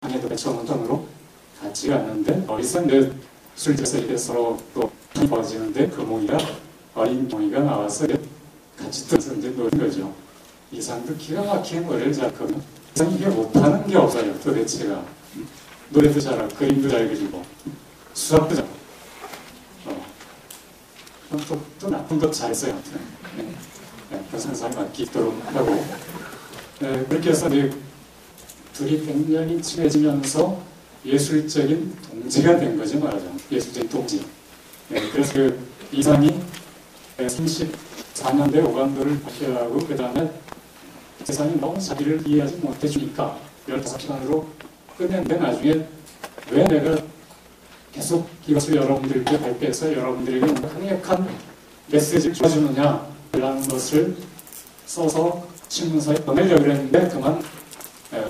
방에도 처음 정으로 같지가 않는데 어디서 이제 술집에서 이렇게 서로 또 힘이 벌어지는데 그 몽이가 어린 몽이가 나와서 같이 떠서 이제 노는 거죠. 이상도 기가 막히게 노래를 잘하거든요. 이상 이게 못하는 게 없어요. 도대체가 노래도 잘하고 그림도 잘 그리고 수학도 잘하고 또 나쁜 것 잘했어요. 아무튼 그 상상이 맞기도록 하고 그렇게 해서 둘이 굉장히 친해지면서 예술적인 동지가 된 거죠. 말하자면 예술적인 동지. 그래서 그 이상이 34년대 오감도를 발표하고 그 다음에 세상이 너무 자기를 이해하지 못해주니까 15시간으로 끝냈는데 나중에 왜 내가 계속 이것을 여러분들께 발표해서 여러분들에게 강력한 메시지를 주어주느냐 라는 것을 써서 신문사에 보내려고 했는데 그만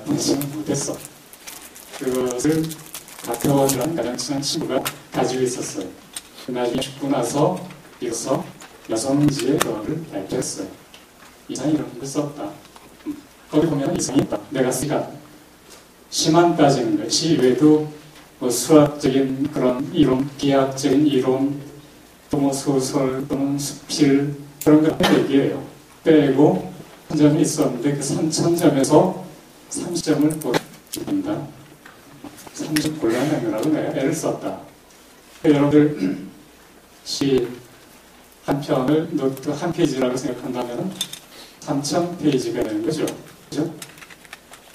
보내지는 못했어. 그것을 박태원이라는 가장 친한 친구가 가지고 있었어요. 나중에 죽고 나서 이어서 여성지의 그거를 발표했어요. 이상이 이런 걸 썼다. 거기 보면 이상이 있다. 내가 쓰니까 시만 따지는 거예요. 시 외에도 뭐 수학적인 그런 이론, 기하학적인 이론, 또 뭐 소설 또는 수필 그런 거 얘기해요. 빼고 1000점이 있었는데 그 3000점에서 30점을 보낸다. 30 곤란하느라고 내가 애를 썼다. 여러분들 시 한 편을 노트 한 페이지라고 생각한다면 3000페이지가 되는 거죠. 그죠?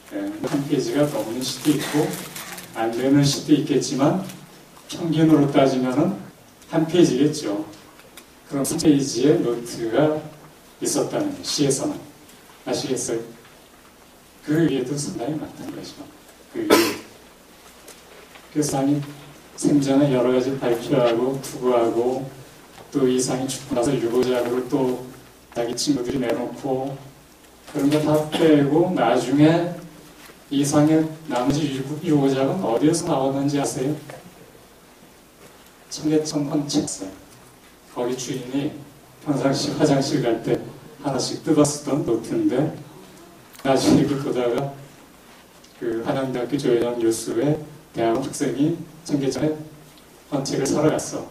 한 페이지가 넘는 시도 있고 안 되는 시도 있겠지만 평균으로 따지면은 한 페이지겠죠. 그럼 3페이지의 노트가 있었다는 거예요. 시에서는. 아시겠어요? 그 위에도 상당히 많다는 거죠. 그 위에. 그래서 아니 생전에 여러 가지 발표하고 투구하고 또 이상이 죽고 나서 유고작으로 또 자기 친구들이 내놓고 그런 거 다 빼고 나중에 이상의 나머지 유고작은 어디에서 나왔는지 아세요? 청계천 헌책사요. 거기 주인이 평상시 화장실 갈 때 하나씩 뜯어쓰던 노트인데 나중에 그걸 보다가 그 한양대학교 조현영 교수의 대학원 학생이 청계천에 헌책을 사러 갔어.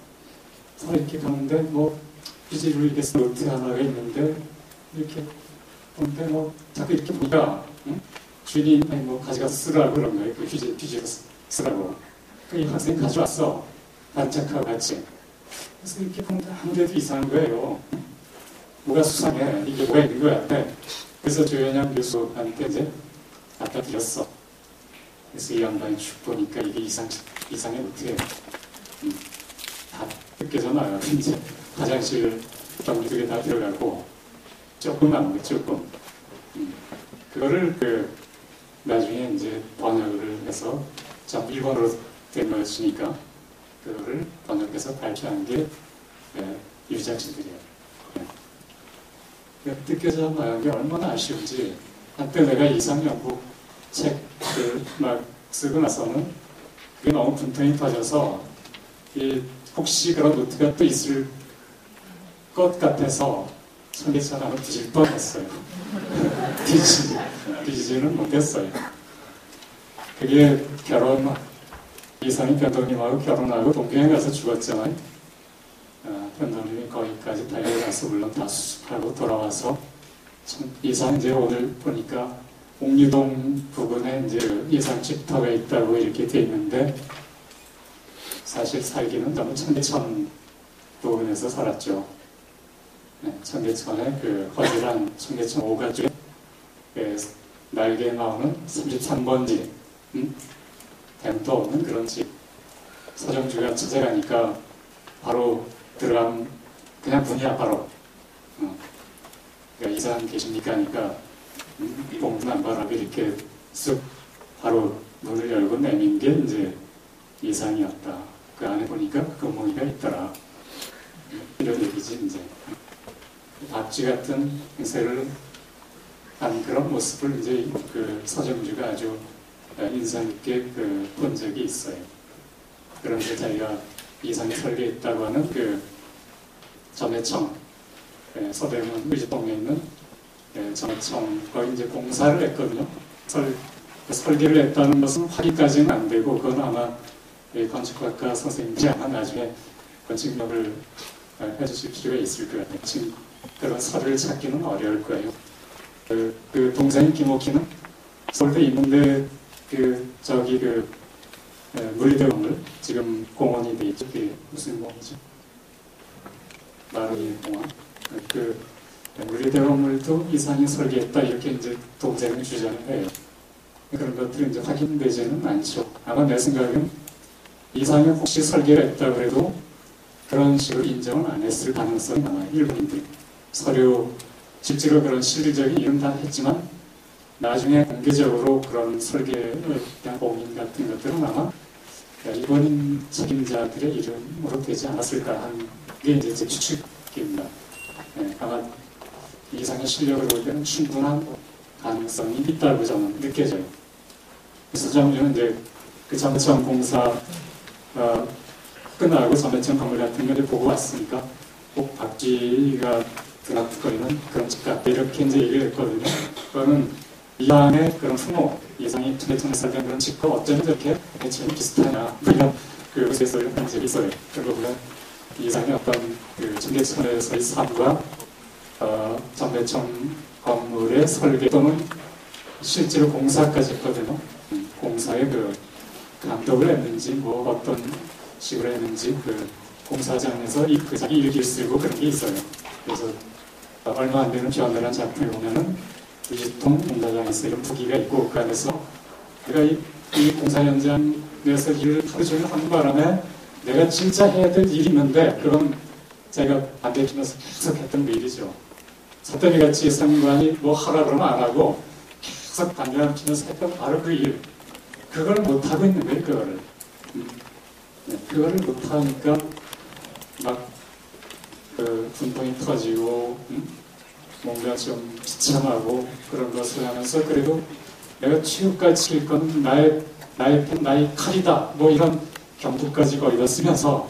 사러 이렇게 가는데 뭐 휴지로 이렇게 노트 하나가 있는데 이렇게 근데 뭐 자꾸 이렇게 보니까 주인이 아니 뭐 가져가서 쓰라고 그런 거예요. 그 휴지로 쓰라고. 그 이 학생이 가져왔어. 반짝하고 같이. 그래서 이렇게 보는데 아무래도 이상한 거예요. 뭐가 수상해. 이게 뭐가 있는 거야. 그래서 조현영 교수한테 이제 갖다 드렸어. 그래서 이 양반이 쭉 보니까 이게 이상해 어떻게 다 뜯겨져 나요. 이제 화장실 정리두개 다 들어가고 조금 남은 거 조금. 그거를 나중에 이제 번역을 해서 전부 일본어로 된 거였으니까 그거를 번역해서 발표한 게 유작시들이에요. 뜯겨져 나간 게 얼마나 아쉬운지 한때 내가 이상연구 책을 막 쓰고 나서는 그게 너무 분통이 터져서 혹시 그런 노트가 또 있을 것 같아서 청계천 한번 뒤질 뻔했어요. 뒤지지는 못했어요. 그게 이상이 변동님하고 결혼하고 동경에 가서 죽었잖아요. 변동님이 거기까지 달려가서 물론 다 수습하고 돌아와서 이상 이제 오늘 보니까 옥류동 부근에 이제 이상 집터가 있다고 이렇게 돼 있는데 사실 살기는 너무 청계천 부근에서 살았죠. 청계천의 그 허술한 청계천 5가 쪽에 날개에 나오는 33번지 댐도 없는 그런 집. 서정주가 찾아가니까 바로 들어가면 그냥 문이야 바로. 그러니까 이상 계십니까 하니까 봉문 안 바라고 이렇게 쓱 바로 문을 열고 내민 게 이제 이상이었다. 그 안에 보니까 금몽이가 있더라. 이런 얘기지 이제. 박쥐 같은 행세를 한 그런 모습을 이제 그 서정주가 아주 인상 깊게 본 적이 있어요. 그런데 자기가 이상이 설계했다고 하는 그 점해청, 서대문 의지동에 있는 점해청 거기 이제 공사를 했거든요. 설계를 했다는 것은 확인까지는 안 되고, 그건 아마 건축학과 선생님들이 아마 나중에 건축력을 해주실 필요가 있을 것 같아요. 지금 그런 서류를 찾기는 어려울 거예요. 그 동생인 김옥희는 서울대 있는데 물리대공을 지금 공원이 돼 있죠. 그게 무슨 공원이죠? 마루이 공원. 물리대공물도 이상이 설계했다 이렇게 이제 동생은 주장을 해요. 그런 것들이 이제 확인되지는 않죠. 아마 내 생각은 이상이 혹시 설계를 했다 그래도 그런 식으로 인정을 안 했을 가능성이 많아요. 일본인들 서류 실제로 그런 실질적인 일은 다 했지만 나중에 공개적으로 그런 설계에 대한 공인 같은 것들은 아마 일본인 책임자들의 이름으로 되지 않았을까 하는 게 이제 제 추측입니다. 아마 이상의 실력을 볼 때는 충분한 가능성이 있다고 저는 느껴져요. 그래서 저는 이제 그 전매청 공사 끝나고 전매청 건물 같은 걸 보고 왔으니까 꼭 박쥐가 드나득거리는 그런 집 같다 이렇게 이제 얘기를 했거든요. 그거는 이상의 그런 풍모, 이상이 전매청에 살던 그런 집과 어쩌면 저렇게 대체는 비슷하냐 이런 그것에서 이런 관점이 있어요. 그리고 보면 이상의 어떤 전매청에서의 삶과 전매청 건물의 설계 또는 실제로 공사까지 했거든요. 공사의 감독을 했는지 뭐 어떤 식으로 했는지 공사장에서 자기 일기를 쓰고 그런 게 있어요. 그래서 얼마 안 되는 변화한 작품을 보면은 유지통 공사장에서 이런 부기가 있고 그 안에서 내가 이 공사 현장에서 일을 하루 종일 하는 바람에 내가 진짜 해야 될 일이 있는데 그건 자기가 반대편에서 계속 했던 그 일이죠. 사태미 같이 상관이 뭐 하라 그러면 안 하고 계속 반대하는 편에서 했던 바로 그 일. 그걸 못하고 있는 거예요, 그거를. 그거를 못하니까 막 분통이 터지고 뭔가 좀 비참하고 그런 것을 하면서 그래도 내가 취업까지 칠 건 나의 편, 나의 칼이다 뭐 이런 경고까지 거기다 쓰면서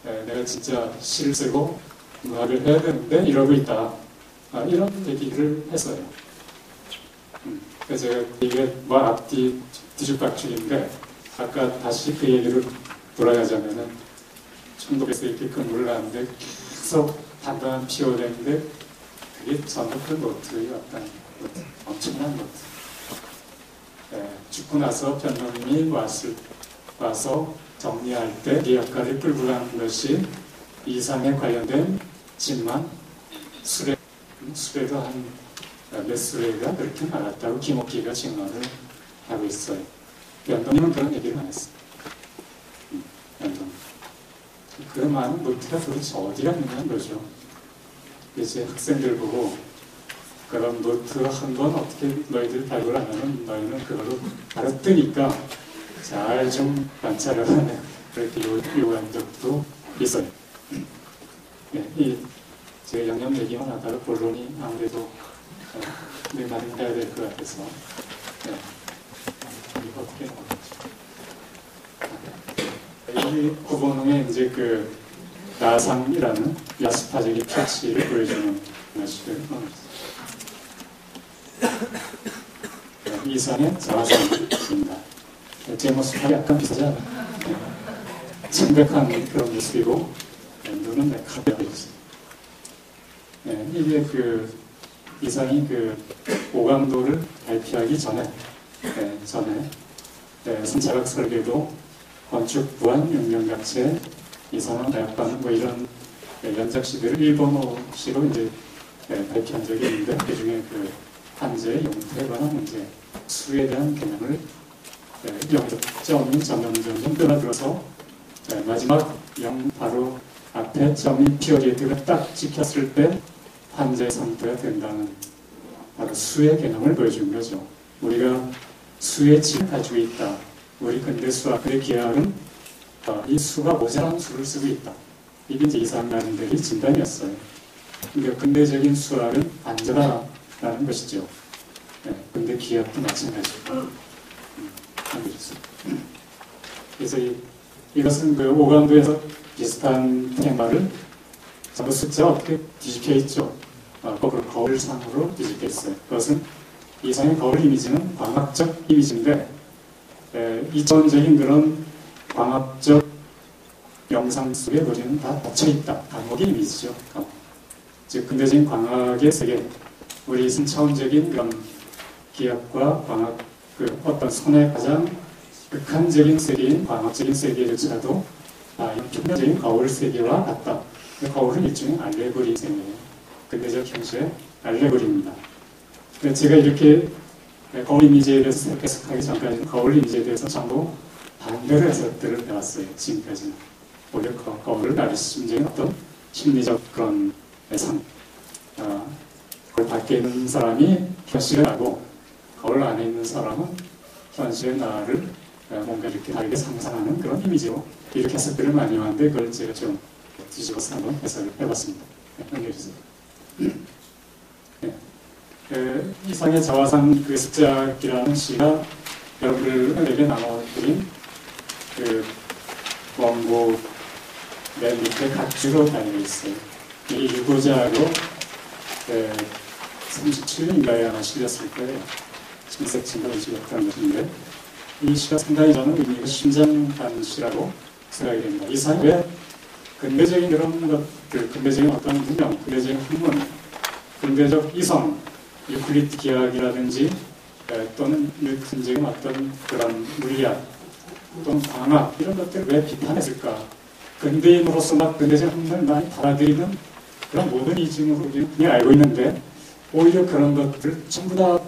내가 진짜 시를 쓰고 문학을 해야 되는데 이러고 있다. 이런 얘기를 했어요. 그래서 제가 이게 뭐 앞뒤 뒤죽박죽인데 아까 다시 그 얘기를 돌아가자면은 중국에서 이렇게 근무를 하는데 계속 단단한 피워대는데 그게 전부 그 노트의 어떤 엄청난 노트. 죽고 나서 변호인이 와서 정리할 때 이 역할을 끌고 가는 것이 이상에 관련된 집만 수레도 한 몇 수레가 그렇게 나갔다고 김옥기가 증언을 하고 있어요. 변동님은 그런 얘기를 안 했어요. 변동. 그 많은 노트가 도대체 어디 갔느냐는 거죠. 이제 학생들 보고 그런 노트 한 번 어떻게 너희들 발굴하면은 너희는 그걸로 바로 뜨니까 잘 좀 관찰해라. 그렇게 요구한 적도 있어요. 제가 양념 얘기만 하다가 본론이 아무래도 내 말을 해야 될 것 같아서 이거 어떻게 나오죠? 이 구본웅의 이제 그 나상이라는 야스파적인 표치를 보여주는 것이고요. 이상의 자화상입니다. 제 모습하고 약간 비슷하지 않아요? 창백한 그런 모습이고 눈은 매카되어 있어요. 이게 이상이 오감도를 발표하기 전에 선차각 설계도 건축 부안 용명각체 이상한 대학관 뭐 이런 연작시들을 일본어시로 이제 발표한 적이 있는데 그 중에 한제의 용태에 관한 문제 수에 대한 개념을 점점 끌어들어서 마지막 바로 앞에 점이 피어리드가 딱 찍혔을 때 한자의 상태가 된다는 바로 수의 개념을 보여준 거죠. 우리가 수의 질을 가지고 있다. 우리 근대 수학의 기하는 이 수가 모자란 수를 쓰고 있다. 이게 이제 이상가님들의 진단이었어요. 그러니까 근대적인 수학은 안전하다는 것이죠. 근대 기하도 마찬가지고. 그래서 이것은 오감도에서 비슷한 테마를 전부 숫자가 어떻게 뒤집혀 있죠. 거꾸로 거울상으로 뒤집혀 있어요. 그것은 이상의 거울 이미지는 광학적 이미지인데 이전적인 그런 광학적 영상 속에 우리는 다 닫혀있다. 감옥의 이미지죠. 감옥. 즉 근대적인 광학의 세계, 우리 3차원적인 그런 기압과 광학 그 어떤 선의 가장 극한적인 세계인 광학적인 세계조차도 이런 표면적인 거울 세계와 같다. 거울은 일종의 알레고리 세계예요. 근대적 형식의 알레고리입니다. 제가 이렇게 거울 이미지에 대해서 해석하기 전까지는 거울 이미지에 대해서 전부 반대로 해석들을 배웠어요. 지금까지는. 오히려 거울을 가르치는 어떤 심리적 그런 상. 거울 밖에 있는 사람이 현실을 하고 거울 안에 있는 사람은 현실의 나를 뭔가 이렇게 다르게 상상하는 그런 이미지로 이렇게 해석들을 많이 하는데 그걸 제가 좀 뒤집어서 한번 해석을 해봤습니다. 넘겨주세요. 이상의 자화상 그 습작이라는 시가 여러분들에게 나눠드린 그 원고 맨 밑에 각주로 달려 있어요. 이 유고자로 37년인가에 아마 실렸을 거예요. 신색친구로 실렸다는 것인데 이 시가 상당히 저는 의미가 심장한 시라고 생각이 됩니다. 이 사람이 왜 근대적인 그런 것들, 근대적인 어떤 문명, 근대적인 학문, 근대적 이성, 유클리드 기하학이라든지 또는 뉴턴적인 어떤 그런 물리학 또는 광학 이런 것들을 왜 비판했을까? 근대인으로서 막 근대적 학문을 많이 받아들이는 그런 모든 이즘으로 우리는 알고 있는데 오히려 그런 것들을 전부 다